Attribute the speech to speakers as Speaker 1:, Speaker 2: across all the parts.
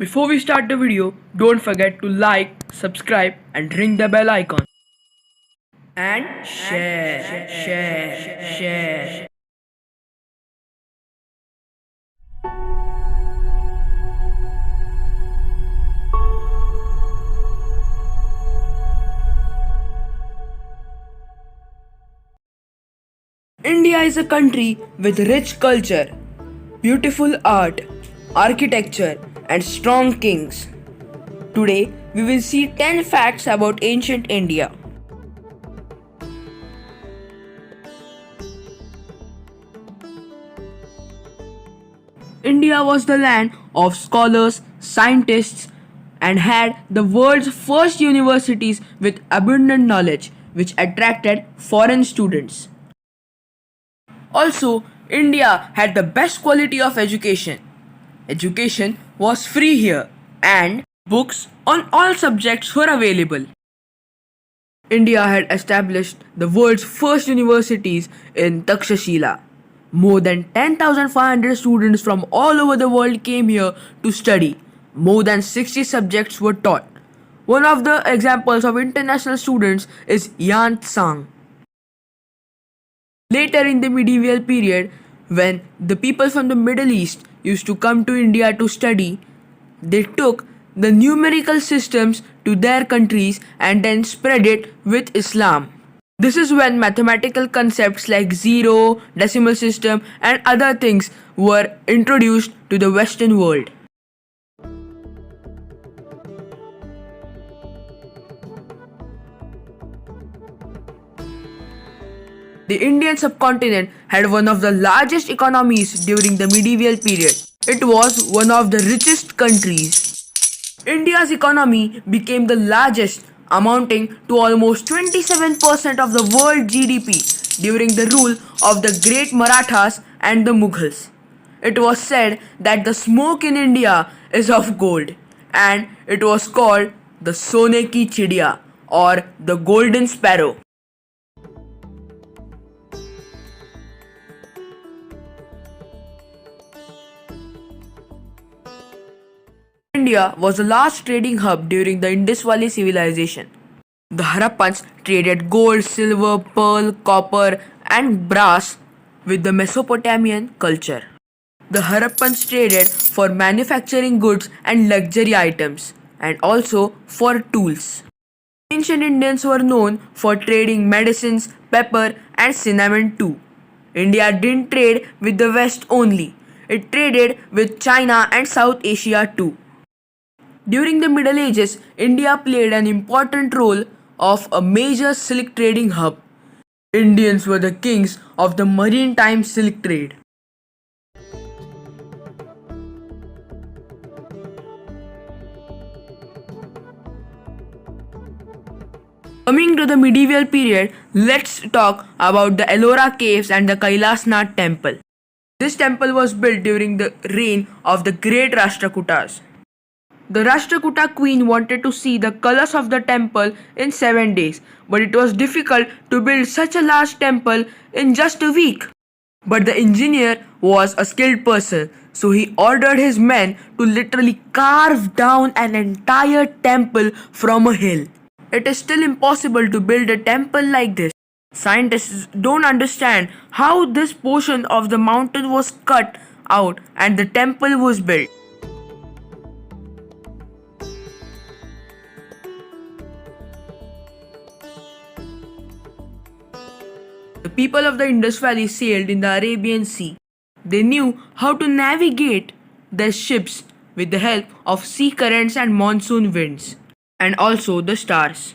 Speaker 1: Before we start the video, don't forget to like, subscribe and ring the bell icon. And share. India is a country with rich culture, beautiful art, architecture, and strong kings. Today, we will see 10 facts about ancient India. India was the land of scholars, scientists, and had the world's first universities with abundant knowledge, which attracted foreign students. Also, India had the best quality of education. Education was free here, and books on all subjects were available. India had established the world's first universities in Takshashila. More than 10,500 students from all over the world came here to study. More than 60 subjects were taught. One of the examples of international students is Yan Tsang. Later in the medieval period, when the people from the Middle East used to come to India to study, they took the numerical systems to their countries and then spread it with Islam. This is when mathematical concepts like zero, decimal system, and other things were introduced to the Western world. The Indian subcontinent had one of the largest economies during the medieval period. It was one of the richest countries. India's economy became the largest, amounting to almost 27% of the world GDP during the rule of the great Marathas and the Mughals. It was said that the smoke in India is of gold, and it was called the Sone ki Chidiya or the golden sparrow. India was a large trading hub during the Indus Valley civilization. The Harappans traded gold, silver, pearl, copper, and brass with the Mesopotamian culture. The Harappans traded for manufacturing goods and luxury items, and also for tools. Ancient Indians were known for trading medicines, pepper, and cinnamon too. India didn't trade with the West only, it traded with China and South Asia too. During the Middle Ages, India played an important role of a major silk trading hub. Indians were the kings of the maritime silk trade. Coming to the medieval period, let's talk about the Ellora caves and the Kalasha temple. This temple was built during the reign of the great Rashtrakutas. The Rashtrakuta queen wanted to see the colors of the temple in 7 days, but it was difficult to build such a large temple in just a week. But the engineer was a skilled person, so he ordered his men to literally carve down an entire temple from a hill. It is still impossible to build a temple like this. Scientists don't understand how this portion of the mountain was cut out and the temple was built. The people of the Indus Valley sailed in the Arabian Sea. They knew how to navigate their ships with the help of sea currents and monsoon winds, and also the stars.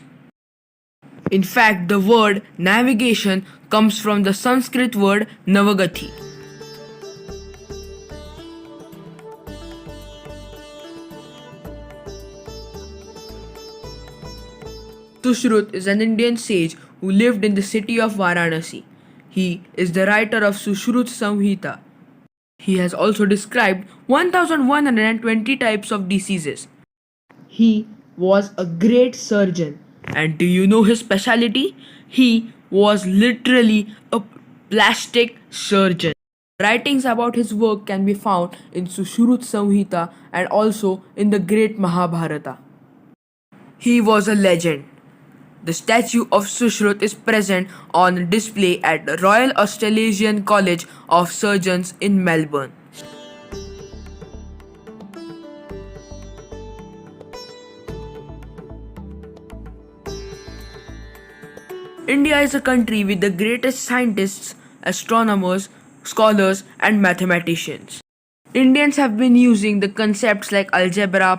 Speaker 1: In fact, the word navigation comes from the Sanskrit word navagati. Sushrut is an Indian sage who lived in the city of Varanasi. He is the writer of Sushrut Samhita. He has also described 1120 types of diseases. He was a great surgeon, and do you know his specialty? He was literally a plastic surgeon. Writings about his work can be found in Sushrut Samhita and also in the great Mahabharata. He was a legend. The statue of Sushrut is present on display at the Royal Australasian College of Surgeons in Melbourne. India is a country with the greatest scientists, astronomers, scholars, and mathematicians. Indians have been using the concepts like algebra,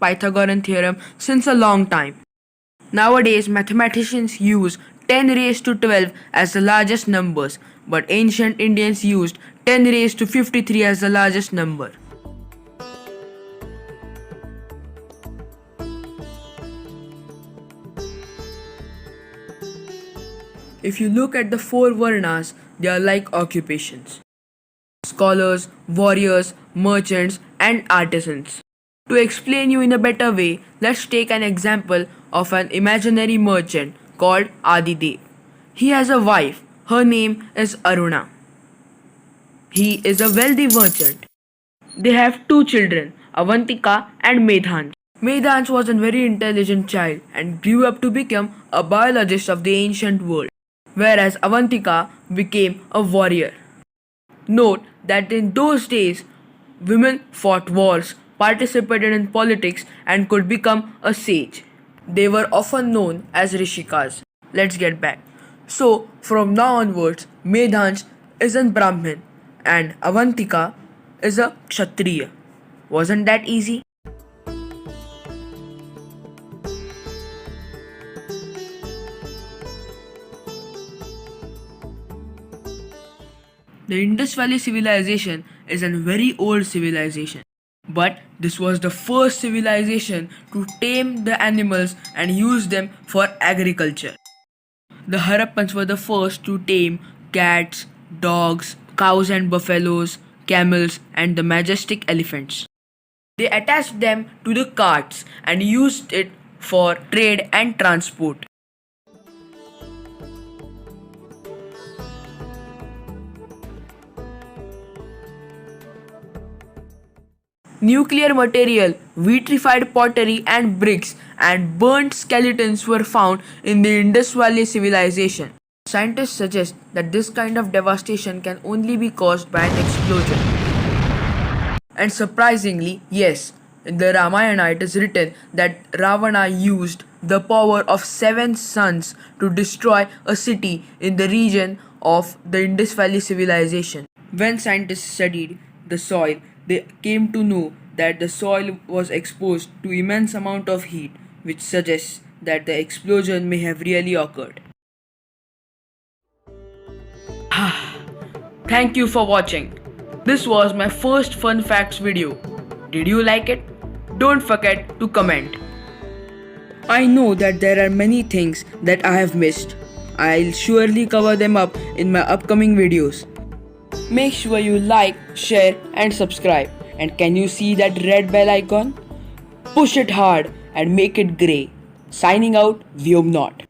Speaker 1: Pythagorean theorem since a long time. Nowadays, mathematicians use 10 raised to 12 as the largest numbers, but ancient Indians used 10 raised to 53 as the largest number. If you look at the four Varnas, they are like occupations: scholars, warriors, merchants, and artisans. To explain you in a better way, let's take an example of an imaginary merchant called Adidev. He has a wife. Her name is Aruna. He is a wealthy merchant. They have two children, Avantika and Medhanj. Medhanj was a very intelligent child and grew up to become a biologist of the ancient world, whereas Avantika became a warrior. Note that in those days, women fought wars, participated in politics, and could become a sage. They were often known as Rishikas. Let's get back. So, from now onwards, Medhanj is a Brahmin and Avantika is a Kshatriya. Wasn't that easy? The Indus Valley civilization is a very old civilization. But this was the first civilization to tame the animals and use them for agriculture. The Harappans were the first to tame cats, dogs, cows and buffaloes, camels, and the majestic elephants. They attached them to the carts and used it for trade and transport. Nuclear material, vitrified pottery and bricks, and burnt skeletons were found in the Indus Valley civilization. Scientists suggest that this kind of devastation can only be caused by an explosion. And surprisingly, yes, in the Ramayana it is written that Ravana used the power of 7 suns to destroy a city in the region of the Indus Valley civilization. When scientists studied the soil, they came to know that the soil was exposed to immense amount of heat, which suggests that the explosion may have really occurred. Thank you for watching. This was my first fun facts video. Did you like it? Don't forget to comment. I know that there are many things that I have missed. I'll surely cover them up in my upcoming videos. Make sure you like, share and subscribe. And can you see that red bell icon? Push it hard and make it grey. Signing out, Vyom Naut.